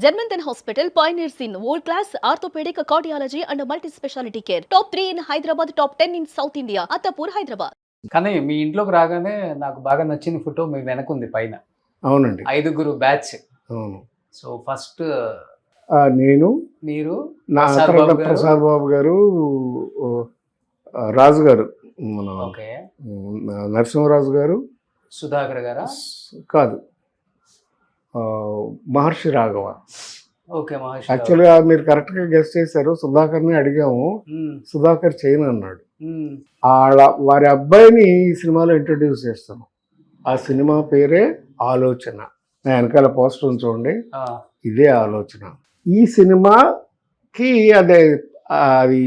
Germanton Hospital pioneers in world-class orthopedic cardiology and multi-specialty care. Top 3 in Hyderabad, top 10 in South India. Attapur, Hyderabad. కానీ మీ ఇంట్లోకి రాగానే నాకు బాగా నచ్చిన photo మీ వెనకుంది పైన. అవునండి. 5గురు బ్యాచ్. అవును. సో ఫస్ట్ నేను, మీరు, నా తర్వాత ప్రసాద్ బాబు గారు, రాజు గారు, మన ఓకే, నరసింహరాజు గారు, సుధాకర్ గారా? కాదు, మహర్షి రాఘవ. ఓకే, మహర్షి. యాక్చువల్గా మీరు కరెక్ట్గా గెస్ట్ చేశారు. సుధాకర్ని అడిగాము, సుధాకర్ చేయను అన్నాడు. వారి అబ్బాయిని ఈ సినిమాలో ఇంట్రడ్యూస్ చేస్తాను. ఆ సినిమా పేరే ఆలోచన. నా వెనకాల పోస్టర్ చూడండి, ఇదే ఆలోచన. ఈ సినిమాకి అది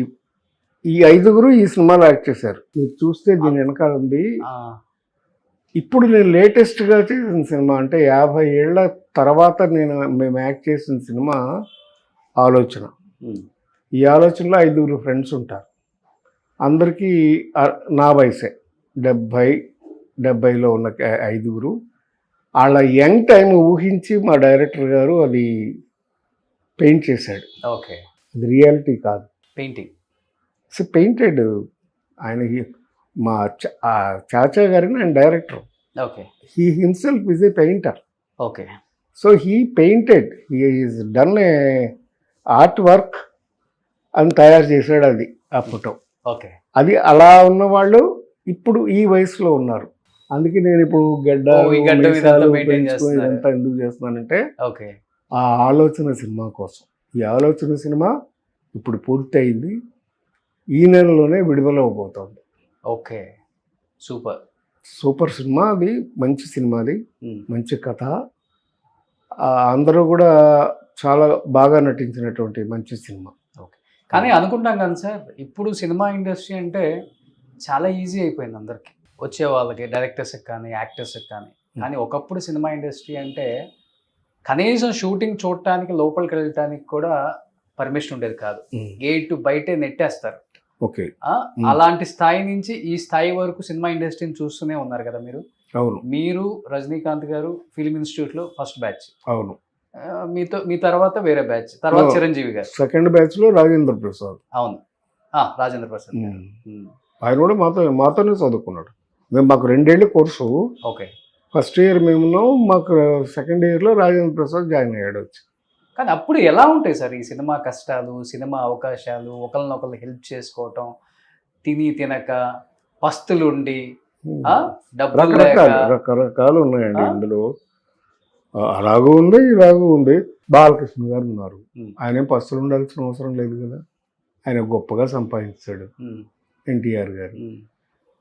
ఈ 5గురు ఈ సినిమాలో యాక్ట్ చేశారు. మీరు చూస్తే దీని వెనకాల ఉంది. ఇప్పుడు నేను లేటెస్ట్గా చేసిన సినిమా అంటే 50 ఏళ్ల తర్వాత మేము యాక్ట్ చేసిన సినిమా ఆలోచన. ఈ ఆలోచనలో 5గురు ఫ్రెండ్స్ ఉంటారు. అందరికీ నా వయసే, 70లో ఉన్న 5గురు. వాళ్ళ యంగ్ టైం ఊహించి మా డైరెక్టర్ గారు అది పెయింట్ చేశాడు. ఓకే, అది రియాలిటీ కాదు, పెయింటింగ్. So painted. ఆయన మా చాచా గారిని ఆయన director. Okay, he himself is a painter. Okay, so he painted, he is done a art work అని తయారు చేశాడు అది ఆ ఫోటో. ఓకే, అది అలా ఉన్నవాళ్ళు ఇప్పుడు ఈ వయసులో ఉన్నారు. అందుకే నేను ఇప్పుడు ఇదంతా ఎందుకు చేస్తున్నానంటే ఓకే, ఆ ఆలోచన సినిమా కోసం. ఈ ఆలోచన సినిమా ఇప్పుడు పూర్తి అయింది, ఈ నెలలోనే విడుదల అవబోతోంది. Okay, super super cinema. అది మంచి సినిమా, అది మంచి కథ. అందరూ కూడా చాలా బాగా నటించినటువంటి మంచి సినిమా. ఓకే, కానీ అనుకుంటాం కదా సార్, ఇప్పుడు సినిమా ఇండస్ట్రీ అంటే చాలా ఈజీ అయిపోయింది అందరికి, వచ్చే వాళ్ళకి, డైరెక్టర్స్కి కానీ యాక్టర్స్కి కానీ. కానీ ఒకప్పుడు సినిమా ఇండస్ట్రీ అంటే కనీసం షూటింగ్ చూడటానికి లోపలికి వెళ్ళటానికి కూడా పర్మిషన్ ఉండేది కాదు. గేట్ బయటే నెట్టేస్తారు. ఓకే, అలాంటి స్థాయి నుంచి ఈ స్థాయి వరకు సినిమా ఇండస్ట్రీని చూస్తూనే ఉన్నారు కదా మీరు. అవును. మీరు రజనీకాంత్ గారు ఫిల్మ్ ఇన్స్టిట్యూట్లో ఫస్ట్ బ్యాచ్. అవును. మీ తర్వాత వేరే బ్యాచ్, తర్వాత చిరంజీవి గారు సెకండ్ బ్యాచ్ లో రాజేంద్ర ప్రసాద్. అవును, రాజేంద్ర ప్రసాద్. ఆయన కూడా మాతోనే చదువుకున్నాడు. మాకు 2 ఏళ్ళ కోర్సు. ఓకే, ఫస్ట్ ఇయర్ మేము, మాకు సెకండ్ ఇయర్లో రాజేంద్ర ప్రసాద్ జాయిన్ అయ్యాడు వచ్చి. కానీ అప్పుడు ఎలా ఉంటాయి సార్ ఈ సినిమా కష్టాలు, సినిమా అవకాశాలు, ఒకరినొకరు హెల్ప్ చేసుకోవటం, తినక పస్తులుండి, రకరకాలు ఉన్నాయండి ఇందులో. అలాగూ ఉంది, ఇలాగూ ఉంది. బాలకృష్ణ గారు ఉన్నారు, ఆయన పస్తులు ఉండాల్సిన అవసరం లేదు కదా, ఆయన గొప్పగా సంపాదించాడు. ఎన్టీఆర్ గారు,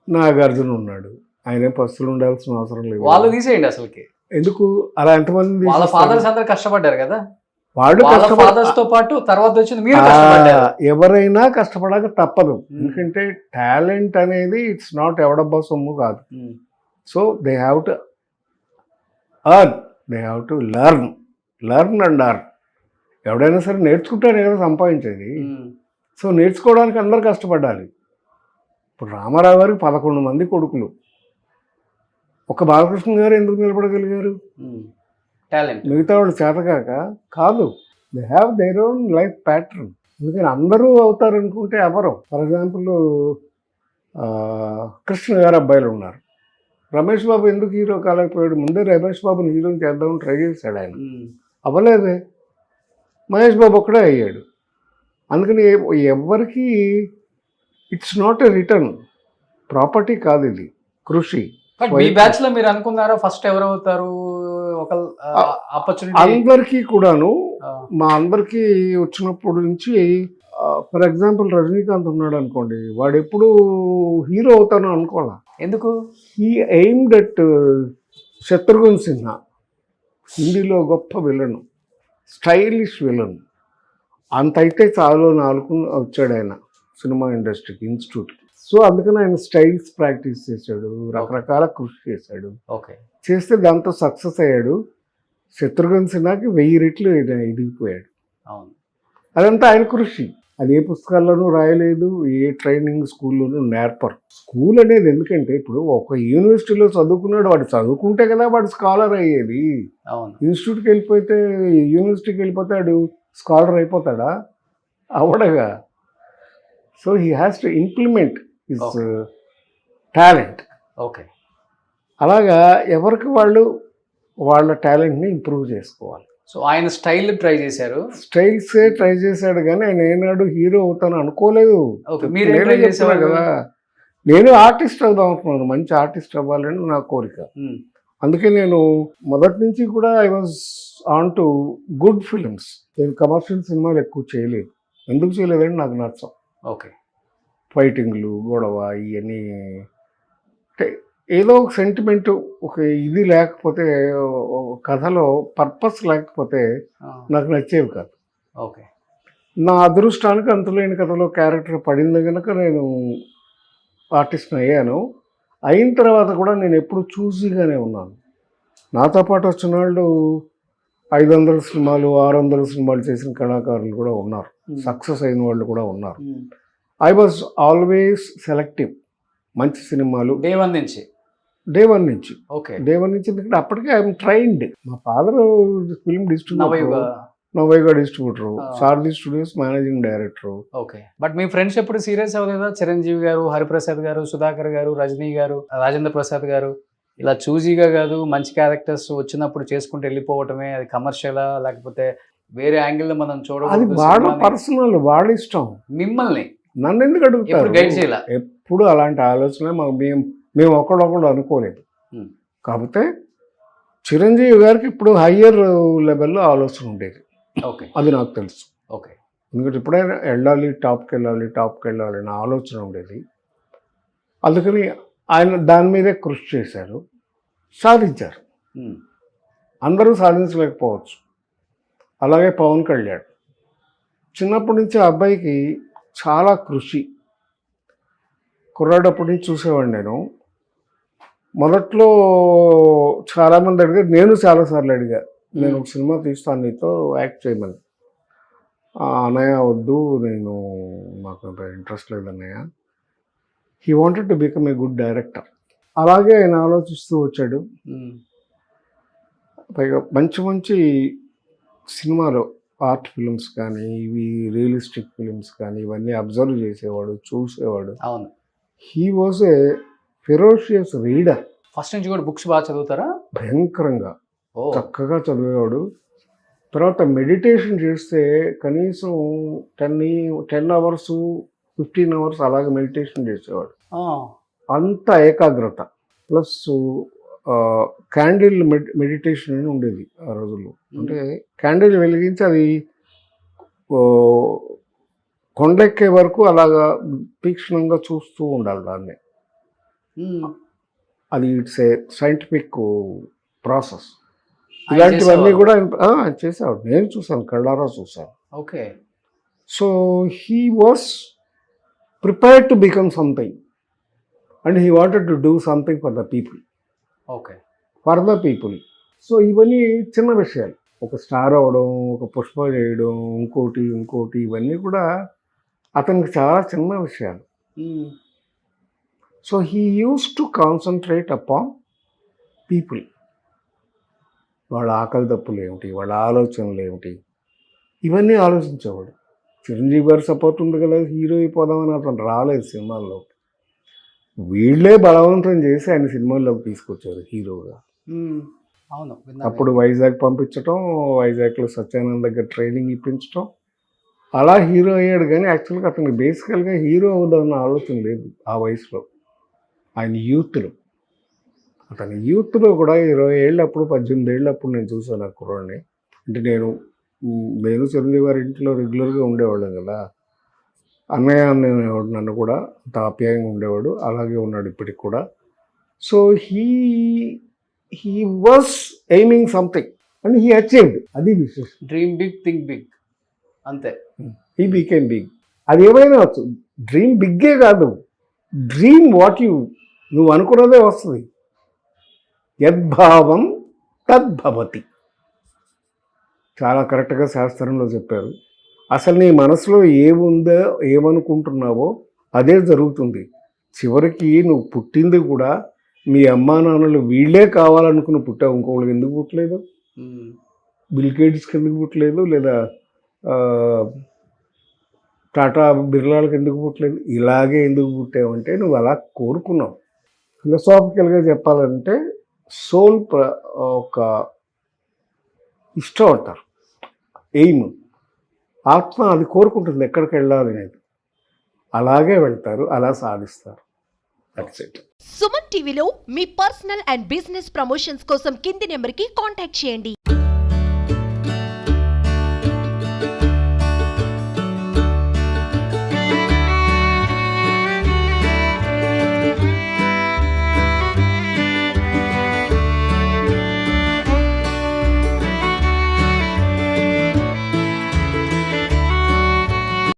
నాగార్జున ఉన్నాడు, ఆయన పస్తులు ఉండాల్సిన అవసరం లేదు. వాళ్ళు తీసేయండి అసలుకి ఎందుకు, అలా ఎంతమంది వాళ్ళ ఫాదర్స్ అందరూ కష్టపడ్డారు కదా, వాళ్ళు ఫాదర్స్ తో పాటు తర్వాత వచ్చింది మీరు. ఎవరైనా కష్టపడక తప్పదు, ఎందుకంటే టాలెంట్ అనేది ఇట్స్ నాట్ ఎవడబ్బా సొమ్ము కాదు. So they have to earn, they have to learn and earn. ఎవడైనా సరే నేర్చుకుంటానే కదా సంపాదించేది. సో నేర్చుకోవడానికి అందరు కష్టపడాలి. ఇప్పుడు రామారావు గారికి 11 మంది కొడుకులు, ఒక బాలకృష్ణ గారు ఎందుకు నిలబడగలిగారు? టాలెంట్. మిగతా వాళ్ళు చేతకాక కాదు, they have their own life pattern. అందుకని అందరూ అవుతారు అనుకుంటే ఎవరు. ఫర్ ఎగ్జాంపుల్ కృష్ణ గారు అబ్బాయిలు ఉన్నారు. రమేష్ బాబు ఎందుకు హీరో కాలేకపోయాడు? ముందే రమేష్ బాబుని హీరోని చేద్దామని ట్రై చేశాడు, ఆయన అవ్వలేదే. మహేష్ బాబు ఒక్కడే అయ్యాడు. అందుకని ఎవరికి it's not a return property కాదు, ఇది కృషి. మీ బ్యాచ్ లో మీరు అనుకున్నారా ఫస్ట్ ఎవరు అవుతారు? అందరికీ కూడాను, మా అందరికీ వచ్చినప్పటి నుంచి, ఫర్ ఎగ్జాంపుల్ రజనీకాంత్ ఉన్నాడు అనుకోండి, వాడు ఎప్పుడు హీరో అవుతాను అనుకోవాలా. ఎందుకు? He aimed at Shatrughna Sinha, హిందీలో గొప్ప విలన్, స్టైలిష్ విలన్. అంత అయితే చాలు వచ్చాడు ఆయన సినిమా ఇండస్ట్రీకి, ఇన్స్టిట్యూట్కి. సో అందుకని ఆయన స్టైల్స్ ప్రాక్టీస్ చేశాడు, రకరకాల కృషి చేశాడు. ఓకే, చేస్తే దాంతో సక్సెస్ అయ్యాడు. శత్రుఘ్న సిన్హాకి 1000 రెట్లు ఎదిగిపోయాడు. అవును, అదంతా ఆయన కృషి. అది ఏ పుస్తకాల్లోనూ రాయలేదు, ఏ ట్రైనింగ్ స్కూల్లోనూ నేర్పరు. స్కూల్ అనేది ఎందుకంటే ఇప్పుడు ఒక యూనివర్సిటీలో చదువుకున్నాడు, వాడు చదువుకుంటే కదా వాడు స్కాలర్ అయ్యేది. అవును. ఇన్స్టిట్యూట్కి వెళ్ళిపోతే, యూనివర్సిటీకి వెళ్ళిపోతే వాడు స్కాలర్ అయిపోతాడా? అవడగా. So he has to implement his talent. Okay. అలాగా ఎవరికి వాళ్ళు వాళ్ళ టాలెంట్ని ఇంప్రూవ్ చేసుకోవాలి. సో ఆయన స్టైల్ ట్రై చేశారు. స్టైల్సే ట్రై చేశాడు కానీ ఆయన ఏనాడు హీరో అవుతాను అనుకోలేదు. ఓకే. మీరేం నేనే ట్రై చెప్తున్నా చేసేవాళ్ళు? కదా, నేను ఆర్టిస్ట్ అవుదాం అనుకున్నాను, మంచి ఆర్టిస్ట్ అవ్వాలని నా కోరిక. అందుకే నేను మొదటి నుంచి కూడా I was on to good films. నేను కమర్షియల్ సినిమాలు ఎక్కువ చేయలేదు. ఎందుకు చేయలేదని నాకు నచ్చం. ఓకే. ఫైటింగ్లు, గొడవ, ఇవన్నీ అంటే ఏదో ఒక సెంటిమెంట్, ఒక ఇది లేకపోతే, కథలో పర్పస్ లేకపోతే నాకు నచ్చేవి కాదు. ఓకే. నా అదృష్టానికి అంతులేని కథలో క్యారెక్టర్ పడింది కనుక నేను ఆర్టిస్ట్ని అయ్యాను. అయిన తర్వాత కూడా నేను ఎప్పుడు చూసిగానే ఉన్నాను. నాతో పాటు వచ్చిన వాళ్ళు 500 సినిమాలు 600 సినిమాలు చేసిన కళాకారులు కూడా ఉన్నారు, సక్సెస్ అయిన వాళ్ళు కూడా ఉన్నారు. I was always selective. మంచి సినిమాలు డే వన్ నుంచి ఓకే. ఎందుకంటే అప్పటికే ఐఎమ్ ట్రైన్డ్. మా father film distributor, Navayuga distributor, Sarathi studios managing director. Okay. But me friends ఎప్పుడు సీరియస్ అవ్వలేదా? చిరంజీవి గారు, హరిప్రసాద్ గారు, సుధాకర్ గారు, రజనీ గారు, రాజేంద్ర ప్రసాద్ గారు ఇలా చూజీగా కాదు, మంచి క్యారెక్టర్స్ వచ్చినప్పుడు చేసుకుంటూ వెళ్ళిపోవటమే, అది కమర్షియలా లేకపోతే వేరే యాంగిల్లో మనం అది చూడకూడదు వాళ్ళ సినిమాని? పర్సనల్, వాళ్ళ ఇష్టం. మిమ్మల్ని నన్ను ఎందుకు అడుగుతారు? ఎప్పుడు గైడ్ చేయాల? ఎప్పుడు అలాంటి ఆలోచన మేము ఒకడొకడు అనుకోలేదు. కాకపోతే చిరంజీవి గారికి ఇప్పుడు హయ్యర్ లెవెల్లో ఆలోచన ఉండేది. ఓకే. అది నాకు తెలుసు. ఓకే. ఎందుకంటే ఎప్పుడైనా వెళ్ళాలి, టాప్కి వెళ్ళాలి అనే ఆలోచన ఉండేది. అందుకని ఆయన దాని మీదే కృషి చేశారు, సాధించారు. అందరూ సాధించలేకపోవచ్చు. అలాగే పవన్ కళ్యాణ్ చిన్నప్పటి నుంచి ఆ అబ్బాయికి చాలా కృషి. కుర్రాడప్పటి నుంచి చూసేవాడిని నేను. మొదట్లో చాలామంది అడిగారు, నేను చాలాసార్లు అడిగా, నేను ఒక సినిమా తీస్తాను నీతో యాక్ట్ చేయమని. అన్నయ్య వద్దు, నాకు అంత ఇంట్రెస్ట్ లేదు అన్నయ్య. He wanted to become a good director. అలాగే ఆయన ఆలోచిస్తూ వచ్చాడు. పైగా మంచి మంచి సినిమాలు, ఆర్ట్ ఫిల్మ్స్ కానీ, ఇవి రియలిస్టిక్ ఫిల్మ్స్ కానీ, ఇవన్నీ అబ్జర్వ్ చేసేవాడు, చూసేవాడు. అవును. He was a ferocious reader. First నుంచి కూడా బుక్స్ బాగా చదువుతారా? భయంకరంగా చక్కగా చదివేవాడు. తర్వాత మెడిటేషన్ చేస్తే కనీసం 10 అవర్స్ 15 అవర్స్ అలాగే మెడిటేషన్ చేసేవాడు. అంత ఏకాగ్రత. ప్లస్ క్యాండిల్ మెడిటేషన్ అని ఉండేది ఆ రోజుల్లో. అంటే క్యాండిల్ వెలిగించి అది కొండెక్కే వరకు అలాగా తీక్షణంగా చూస్తూ ఉండాలి దాన్ని. అది ఇట్స్ ఏ సైంటిఫిక్ ప్రాసెస్. ఇలాంటివన్నీ కూడా చేసేవాడు. నేను చూసాను, కళ్ళారా చూసాను. Okay. So he was prepared to become something and he wanted to do something for the people. Okay. For the people. So ఇవన్నీ చిన్న విషయాలు. ఒక స్టార్ అవ్వడం, ఒక పుష్ప చేయడం, ఇంకోటి ఇవన్నీ కూడా అతనికి చాలా చిన్న విషయాలు. So he use to concentrate upon people. వాళ్ళ ఆకలి తప్పులు ఏమిటి, వాళ్ళ ఆలోచనలు ఏమిటి, ఇవన్నీ ఆలోచించేవాడు. చిరంజీవి గారు సపోర్ట్ ఉంది కదా, హీరో అయిపోదామని అతను రాలేదు సినిమాల్లో. వీళ్ళే బలవంతం చేసి ఆయన సినిమాల్లోకి తీసుకొచ్చారు హీరోగా. అవును. అప్పుడు వైజాగ్ పంపించడం, వైజాగ్లో సత్యానంద్ దగ్గర ట్రైనింగ్ ఇప్పించడం, అలా హీరో అయ్యాడు. కానీ యాక్చువల్గా అతనికి బేసికల్గా హీరో అవుదామన్న ఆలోచన లేదు ఆ వయసులో. ఆయన అతని యూత్లో కూడా 20 ఏళ్ళప్పుడు 18 ఏళ్ళప్పుడు నేను చూసాను ఆ కుర్రాడిని. అంటే నేను చిరంజీవి గారి ఇంట్లో రెగ్యులర్గా ఉండేవాళ్ళం కదా. అన్నయ్య అనేవాడు, నన్ను కూడా అంత ఆప్యాయంగా ఉండేవాడు. అలాగే ఉన్నాడు ఇప్పటికి కూడా. So he was aiming something and he achieved. అది విశేషం. డ్రీమ్ బిగ్, థింక్ బిగ్, అంతే. He became big. అది ఏమైనా వచ్చు. డ్రీమ్ బిగ్గే కాదు, డ్రీమ్ వాట్ నువ్వు అనుకున్నదే వస్తుంది. యద్భావం తద్భవతి. చాలా కరెక్ట్గా శాస్త్రంలో చెప్పారు. అసలు నీ మనసులో ఏముందో ఏమనుకుంటున్నావో అదే జరుగుతుంది. చివరికి నువ్వు పుట్టింది కూడా మీ అమ్మా నాన్నలు వీళ్ళే కావాలనుకుని పుట్టావు, ఇంకోళ్ళకి ఎందుకు పుట్టలేదు? బిల్ గేట్స్కి ఎందుకు పుట్టలేదు? లేదా టాటా బిర్లాలకు ఎందుకు పుట్టలేదు? ఇలాగే ఎందుకు పుట్టావంటే నువ్వు అలా కోరుకున్నావు. ఫిలసాఫికల్గా చెప్పాలంటే సోల్ ఒక ఇష్టం అంటారు, ఎయిమ్, ఆత్మ అది కోరుకుంటుంది ఎక్కడికి వెళ్ళాలి అనేది. అలాగే వెళ్తారు, అలా సాధిస్తారు. That's it. సుమన్ టీవీలో మీ పర్సనల్ అండ్ బిజినెస్ ప్రమోషన్స్ కోసం కింది నెంబర్కి కాంటాక్ట్ చేయండి.